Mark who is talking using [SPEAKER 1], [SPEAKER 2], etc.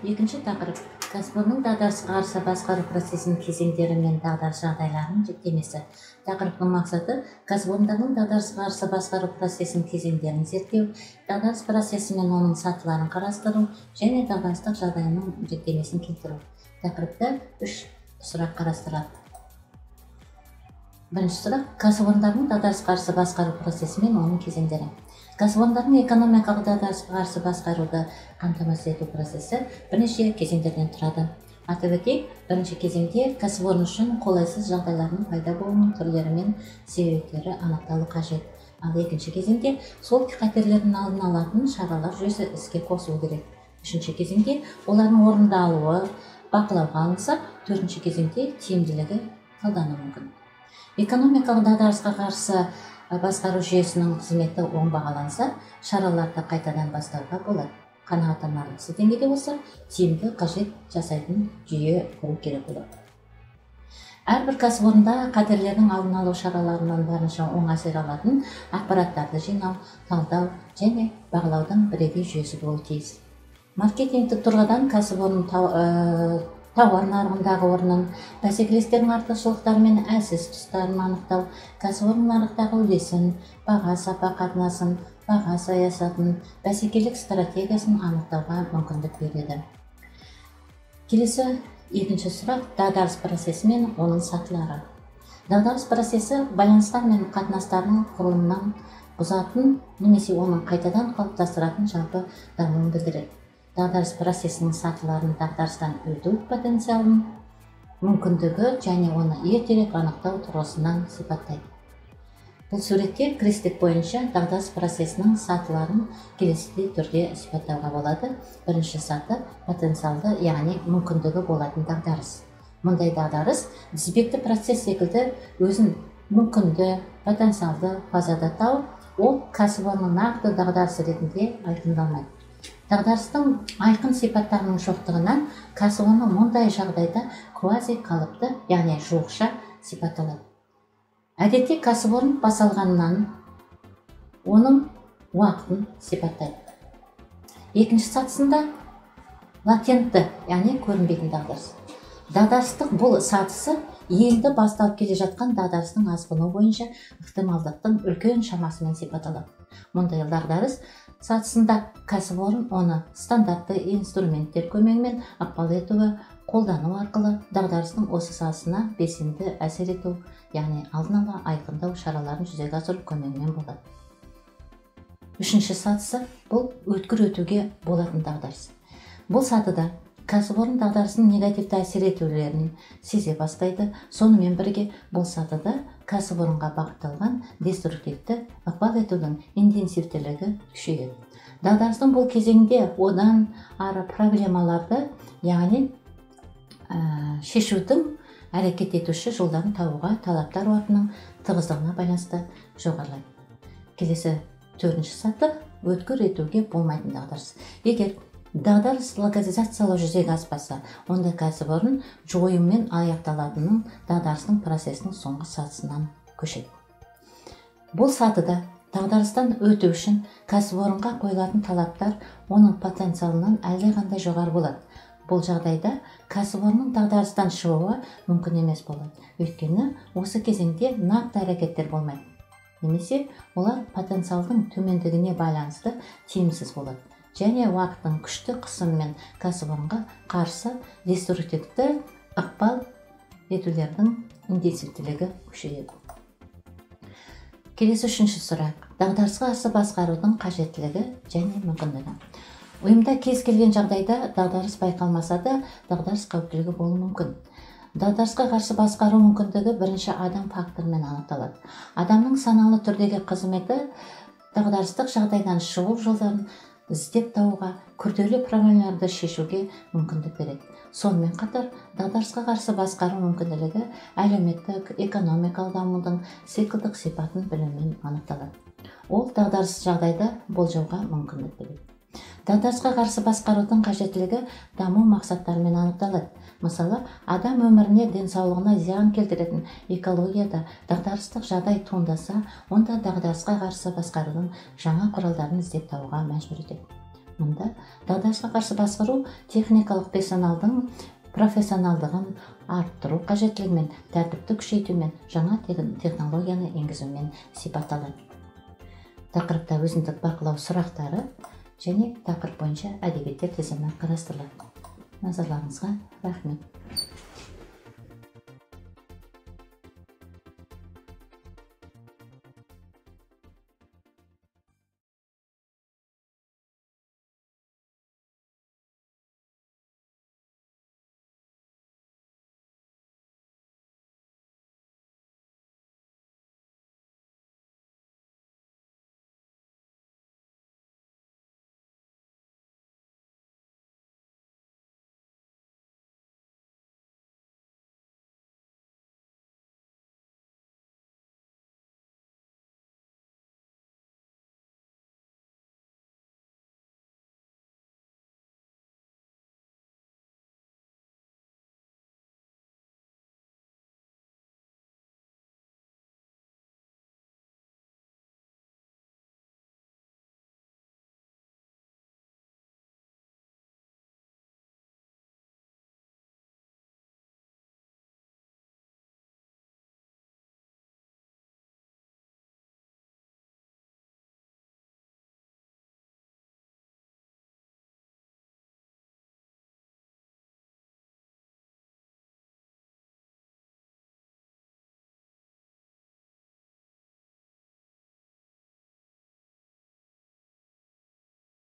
[SPEAKER 1] Екінші тақырып кәсіпорынның дағдарысқа қарсы басқару процесінің кезеңдері мен дағдарыс жағдайларының жіктемесі. Тақырыптың мақсаты кәсіпорындардың дағдарысқа қарсы басқару процесінің кезеңдерін зерттеу, дағдарыс процесі мен оның сатыларын қарастыру және дағдарыстық жағдайының жіктемесін келтіру. Тақырыпта 3 сұрақ қарастырылады. Бірінші сұрақ кәсіпорындардың дағдарысқа қарсы басқару процесі мен оның кезеңдері. Кәсіпорындардың экономикалық дағдарысқа қарсы басқаруды қамтамасыз ету процесі бірнеше кезеңдерден тұрады. Атап өтейік, бірінші кезеңде кәсіпорын үшін қолайсыз жағдайлардың пайда болуының түрлері мен себептері анықталу қажет. Ал екінші кезеңде сол қатерлердің алдын алатын шаралар жүйесі іске қосылу керек. Үшінші кезеңде олардың орындалуы бақылауға алынса, төртінші кезеңде тиімділігі талдануы мүмкін. Экономикалық дағдарысқа қарсы басқару жүйесінің қызметі оң бағаланса, шараларды қайтадан бастауға болады. Қанағаттанарлық деңгейде болса, тиімді қажет жасайтын жүйе құру керек болады. Әрбір кәсіпорында қатерлердің алдын алу шараларынан барынша оң әсер алатын ақпараттарды жинау, талдау және бағалаудың бірегей жүйесі болуы тиіс. Маркетингтік тұрғыдан кәсіпорын тауар нарығындағы орнын, бәсекелестердің артықшылықтары мен әлсіз тұстарын анықтау, кәсіпорын нарықтағы үлесін, баға сапа қатынасын, баға саясатын, бәсекелік стратегиясын анықтауға мүмкіндік береді. Келесі екінші сұрақ дағдарыс процесі мен оның сатылары. Дағдарыс процесі байланыстар мен қатынастардың құрылымынан бұзатын немесе оның қайтадан қалыптастыратын жалпы дамуын білдіреді. Дағдарыс процесінің сатыларын дағдарыстан өту потенциалын, мүмкіндігі және оны ертерек анықтау тұрғысынан сипаттайды. Бұл суретте крестик бойынша дағдарыс процесінің сатыларын келесідей түрде сипаттауға болады. Бірінші саты потенциалды, яғни мүмкіндігі болатын дағдарыс. Мұндай дағдарыс тізбекті процесс секілді өзін мүмкінді, потенциалды фазада тауып, ол кәсіпорынның нақты дағдарысы ретінде айқындалмайды. Дағдарыстың айқын сипаттарының жоқтығынан кәсіпорын мұндай жағдайда квази қалыпты, яғни жуықша сипатталады. Әдетте кәсіпорын басталғаннан оның уақытын сипаттайды. Екінші сатысында латентті, яғни көрінбейтін дағдарыс. Дағдарыстық бұл сатысы енді басталып келе жатқан дағдарыстың асқыну бойынша ықтималдықтың үлкен шамасымен сипатталады. Мұндай дағдарыс сатысында кәсіпорын оны стандартты инструменттер көмегімен ықпал етуі, қолдану арқылы дағдарыстың осы сатысына белсенді әсер ету, яғни алдын ала айқындау шараларын жүзеге асыру көмегімен болады. Үшінші сатысы бұл өткір өтуге болатын дағдарыс. Бұл сатыда кәсіпорын дағдарыстың негативті әсер етулерін сезе бастайды. Сонымен бірге бұл сатыда кәсіпорынға бағытталған деструктивті ықпал етудің интенсивтілігі күшейеді. Дағдарыстың бұл кезеңде одан ары проблемаларды, яғни шешудің әрекет етуші жолдарын табуға талаптар уақытының тығыздығына байланысты жоғарылайды. Келесі төртінші саты өткір етуге болмайтын дағдарыс. Егер дағдарыс локализациялау жүзеге аспаса, онда кәсіпорын жойумен аяқталатынын дағдарыстың процесінің соңғы сатысынан көшеді. Бұл сатыда дағдарыстан өту үшін кәсіпорынға қойылатын талаптар оның потенциалынан әлдеқандай жоғары болады. Бұл жағдайда кәсіпорынның дағдарыстан шығуы мүмкін емес болады. Өйткені осы кезеңде нақты әрекеттер болмайды. Немесе олар потенциалдың төмендігіне байланысты тиімсіз болады. Және уақыттың күшті қысымымен кәсіпорынға қарсы деструктивті ықпал етулердің интенсивтілігі күшейеді. Келесі үшінші сұрақ. Дағдарысқа қарсы басқарудың қажеттілігі және мүмкіндігі. Ұйымда кез келген жағдайда дағдарыс байқалмаса да, дағдарыс қауіптілігі болуы мүмкін. Дағдарысқа қарсы басқару мүмкіндігі бірінші адам факторымен анықталады. Адамның саналы түрдегі қызметі дағдарыстық жағдайдан шығу жолдарын іздеп табуға, күрделі проблемаларды шешуге мүмкіндік береді. Сонымен қатар, дағдарысқа қарсы басқару мүмкінділігі әлеуметтік, экономикалық дамудың циклдық сипатын білумен анықталады. Ол дағдарыс жағдайда болжауға мүмкіндік береді. Дағдарысқа қарсы басқарудың қажеттілігі даму мақсаттарымен анықталады. Мысалы, адам өміріне, денсаулығына зиян келтіретін экологияда дағдарыстық жағдай туындаса, онда дағдарысқа қарсы басқарудың жаңа құралдарын іздеп табуға мәжбүр етеді. Мында дағдарысқа қарсы басқару техникалық персоналдың профессионалдығын арттыру қажеттілігімен, тәртіпті күшейтумен, жаңа технологияны енгізумен сипатталады. Тақырыпта өзіндік бақылау сұрақтары және тақырып бойынша әдебиеттер тізімі қарастырылады. Назарларыңызға рахмет.